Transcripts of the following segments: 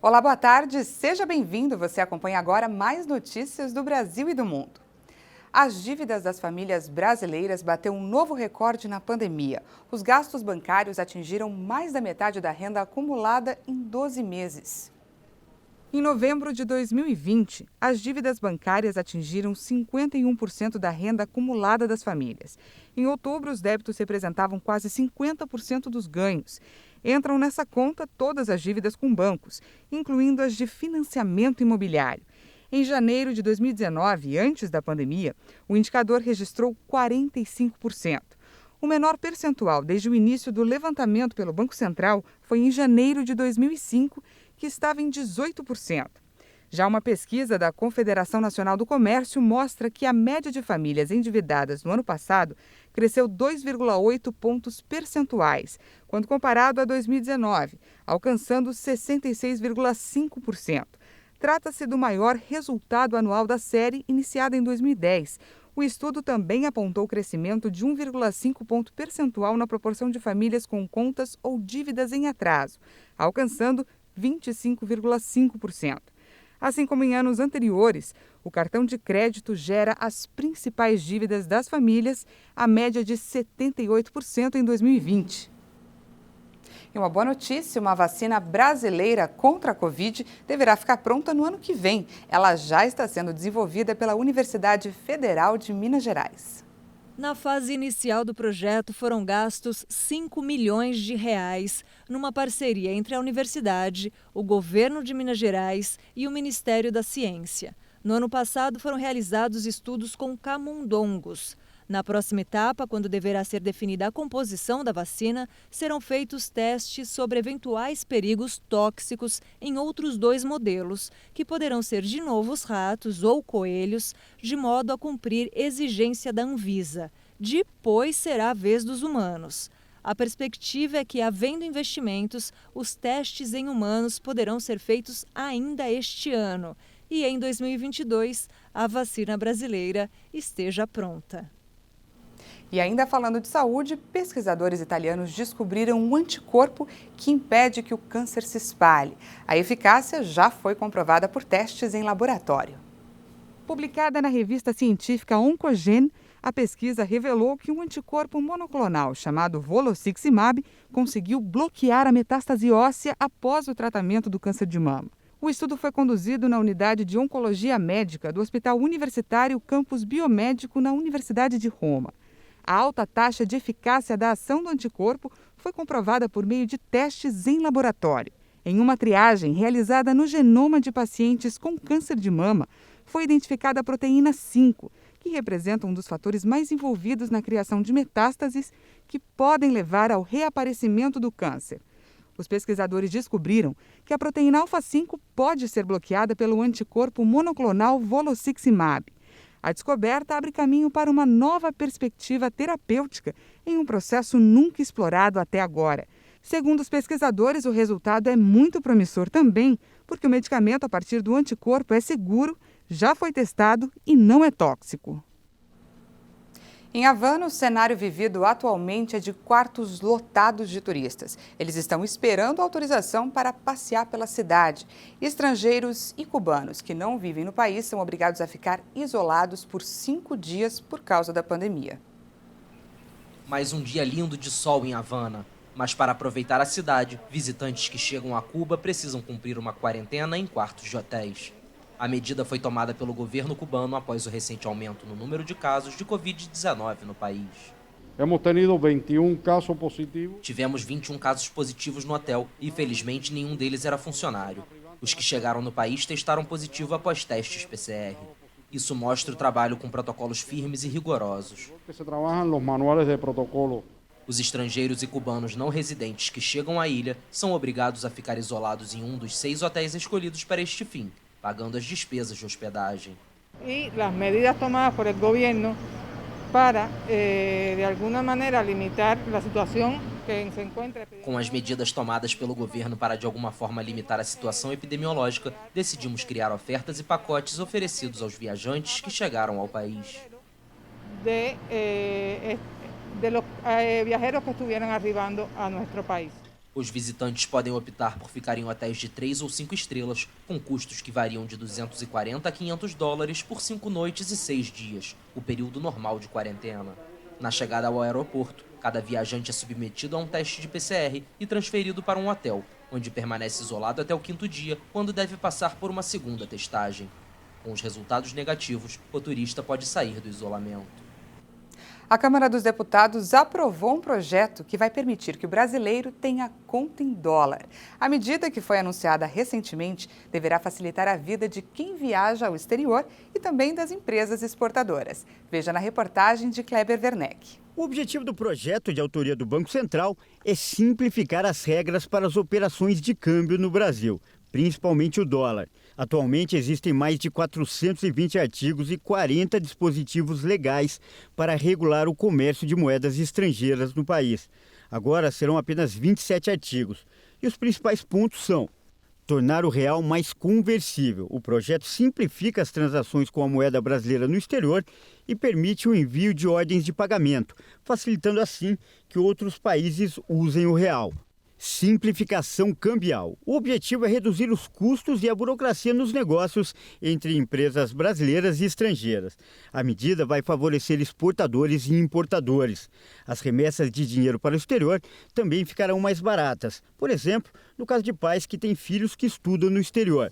Olá, boa tarde, seja bem-vindo. Você acompanha agora mais notícias do Brasil e do mundo. As dívidas das famílias brasileiras bateu um novo recorde na pandemia. Os gastos bancários atingiram mais da metade da renda acumulada em 12 meses. Em novembro de 2020, as dívidas bancárias atingiram 51% da renda acumulada das famílias. Em outubro, os débitos representavam quase 50% dos ganhos. Entram nessa conta todas as dívidas com bancos, incluindo as de financiamento imobiliário. Em janeiro de 2019, antes da pandemia, o indicador registrou 45%. O menor percentual desde o início do levantamento pelo Banco Central foi em janeiro de 2005, que estava em 18%. Já uma pesquisa da Confederação Nacional do Comércio mostra que a média de famílias endividadas no ano passado cresceu 2,8 pontos percentuais, quando comparado a 2019, alcançando 66,5%. Trata-se do maior resultado anual da série, iniciada em 2010. O estudo também apontou crescimento de 1,5 ponto percentual na proporção de famílias com contas ou dívidas em atraso, alcançando 25,5%. Assim como em anos anteriores, o cartão de crédito gera as principais dívidas das famílias, a média de 78% em 2020. E uma boa notícia, uma vacina brasileira contra a Covid deverá ficar pronta no ano que vem. Ela já está sendo desenvolvida pela Universidade Federal de Minas Gerais. Na fase inicial do projeto foram gastos R$ 5 milhões numa parceria entre a universidade, o governo de Minas Gerais e o Ministério da Ciência. No ano passado foram realizados estudos com camundongos. Na próxima etapa, quando deverá ser definida a composição da vacina, serão feitos testes sobre eventuais perigos tóxicos em outros 2 modelos, que poderão ser de novo os ratos ou coelhos, de modo a cumprir exigência da Anvisa. Depois será a vez dos humanos. A perspectiva é que, havendo investimentos, os testes em humanos poderão ser feitos ainda este ano e, em 2022, a vacina brasileira esteja pronta. E ainda falando de saúde, pesquisadores italianos descobriram um anticorpo que impede que o câncer se espalhe. A eficácia já foi comprovada por testes em laboratório. Publicada na revista científica Oncogene, a pesquisa revelou que um anticorpo monoclonal chamado Volociximab conseguiu bloquear a metástase óssea após o tratamento do câncer de mama. O estudo foi conduzido na unidade de oncologia médica do Hospital Universitário Campus Biomédico na Universidade de Roma. A alta taxa de eficácia da ação do anticorpo foi comprovada por meio de testes em laboratório. Em uma triagem realizada no genoma de pacientes com câncer de mama, foi identificada a proteína 5, que representa um dos fatores mais envolvidos na criação de metástases que podem levar ao reaparecimento do câncer. Os pesquisadores descobriram que a proteína alfa-5 pode ser bloqueada pelo anticorpo monoclonal Volociximab. A descoberta abre caminho para uma nova perspectiva terapêutica em um processo nunca explorado até agora. Segundo os pesquisadores, o resultado é muito promissor também, porque o medicamento a partir do anticorpo é seguro, já foi testado e não é tóxico. Em Havana, o cenário vivido atualmente é de quartos lotados de turistas. Eles estão esperando autorização para passear pela cidade. Estrangeiros e cubanos que não vivem no país são obrigados a ficar isolados por 5 dias por causa da pandemia. Mais um dia lindo de sol em Havana. Mas para aproveitar a cidade, visitantes que chegam a Cuba precisam cumprir uma quarentena em quartos de hotéis. A medida foi tomada pelo governo cubano após o recente aumento no número de casos de Covid-19 no país. Tivemos 21 casos positivos no hotel e, felizmente, nenhum deles era funcionário. Os que chegaram no país testaram positivo após testes PCR. Isso mostra o trabalho com protocolos firmes e rigorosos. Os estrangeiros e cubanos não residentes que chegam à ilha são obrigados a ficar isolados em um dos 6 hotéis escolhidos para este fim, pagando as despesas de hospedagem. E as medidas tomadas por el gobierno para, de alguma maneira, limitar a situação que se encontra. Com as medidas tomadas pelo governo para, de alguma forma, limitar a situação epidemiológica, decidimos criar ofertas e pacotes oferecidos aos viajantes que chegaram ao país. De los viajeros que estuvieron arribando a nuestro país. Os visitantes podem optar por ficar em hotéis de 3 ou 5 estrelas, com custos que variam de $240 a $500 por 5 noites e 6 dias, o período normal de quarentena. Na chegada ao aeroporto, cada viajante é submetido a um teste de PCR e transferido para um hotel, onde permanece isolado até o 5º dia, quando deve passar por uma segunda testagem. Com os resultados negativos, o turista pode sair do isolamento. A Câmara dos Deputados aprovou um projeto que vai permitir que o brasileiro tenha conta em dólar. A medida, que foi anunciada recentemente, deverá facilitar a vida de quem viaja ao exterior e também das empresas exportadoras. Veja na reportagem de Kleber Werneck. O objetivo do projeto, de autoria do Banco Central, é simplificar as regras para as operações de câmbio no Brasil, principalmente o dólar. Atualmente existem mais de 420 artigos e 40 dispositivos legais para regular o comércio de moedas estrangeiras no país. Agora serão apenas 27 artigos. E os principais pontos são: tornar o real mais conversível. O projeto simplifica as transações com a moeda brasileira no exterior e permite o envio de ordens de pagamento, facilitando assim que outros países usem o real. Simplificação cambial. O objetivo é reduzir os custos e a burocracia nos negócios entre empresas brasileiras e estrangeiras. A medida vai favorecer exportadores e importadores. As remessas de dinheiro para o exterior também ficarão mais baratas. Por exemplo, no caso de pais que têm filhos que estudam no exterior.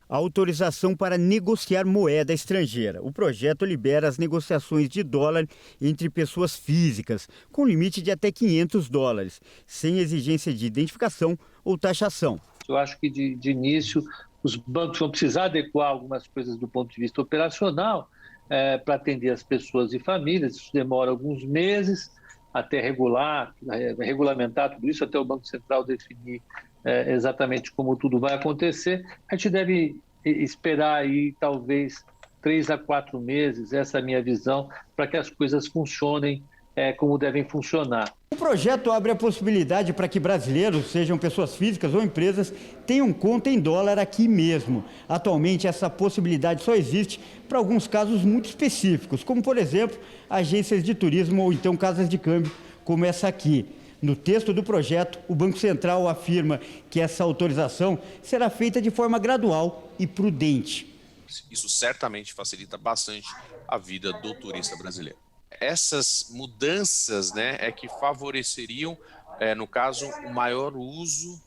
A autorização para negociar moeda estrangeira. O projeto libera as negociações de dólar entre pessoas físicas, com limite de até $500, sem exigência de identificação ou taxação. Eu acho que, de início, os bancos vão precisar adequar algumas coisas do ponto de vista operacional para atender as pessoas e famílias. Isso demora alguns meses até regulamentar tudo isso, até o Banco Central definir exatamente como tudo vai acontecer. A gente deve esperar aí talvez 3 a 4 meses, essa é a minha visão, para que as coisas funcionem como devem funcionar. O projeto abre a possibilidade para que brasileiros, sejam pessoas físicas ou empresas, tenham conta em dólar aqui mesmo. Atualmente, essa possibilidade só existe para alguns casos muito específicos, como, por exemplo, agências de turismo ou então casas de câmbio, como essa aqui. No texto do projeto, o Banco Central afirma que essa autorização será feita de forma gradual e prudente. Isso certamente facilita bastante a vida do turista brasileiro. Essas mudanças, é que favoreceriam, no caso, o maior uso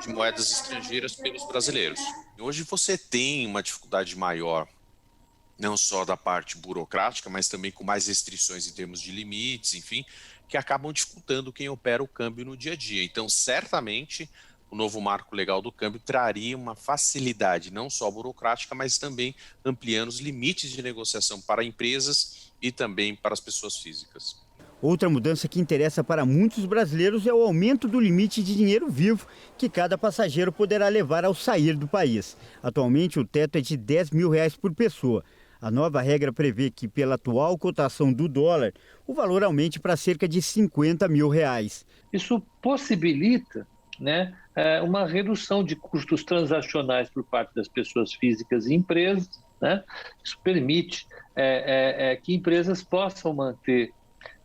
de moedas estrangeiras pelos brasileiros. Hoje você tem uma dificuldade maior, não só da parte burocrática, mas também com mais restrições em termos de limites, enfim, que acabam dificultando quem opera o câmbio no dia a dia. Então, certamente, o novo marco legal do câmbio traria uma facilidade, não só burocrática, mas também ampliando os limites de negociação para empresas e também para as pessoas físicas. Outra mudança que interessa para muitos brasileiros é o aumento do limite de dinheiro vivo que cada passageiro poderá levar ao sair do país. Atualmente, o teto é de R$10 mil por pessoa. A nova regra prevê que, pela atual cotação do dólar, o valor aumente para cerca de R$50 mil. Isso possibilita uma redução de custos transacionais por parte das pessoas físicas e empresas. Isso permite que empresas possam manter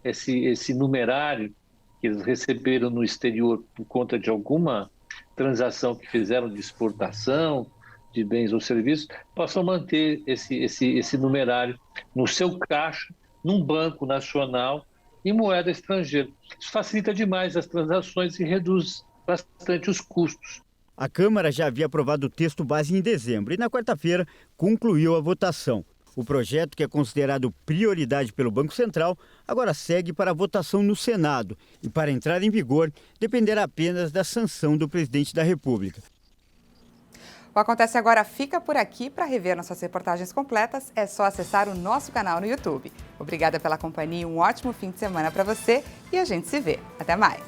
esse numerário que eles receberam no exterior por conta de alguma transação que fizeram de exportação de bens ou serviços, possam manter esse numerário no seu caixa, num banco nacional, em moeda estrangeira. Isso facilita demais as transações e reduz bastante os custos. A Câmara já havia aprovado o texto base em dezembro e, na quarta-feira, concluiu a votação. O projeto, que é considerado prioridade pelo Banco Central, agora segue para a votação no Senado e, para entrar em vigor, dependerá apenas da sanção do presidente da República. O Acontece Agora fica por aqui. Para rever nossas reportagens completas, é só acessar o nosso canal no YouTube. Obrigada pela companhia, um ótimo fim de semana para você e a gente se vê. Até mais!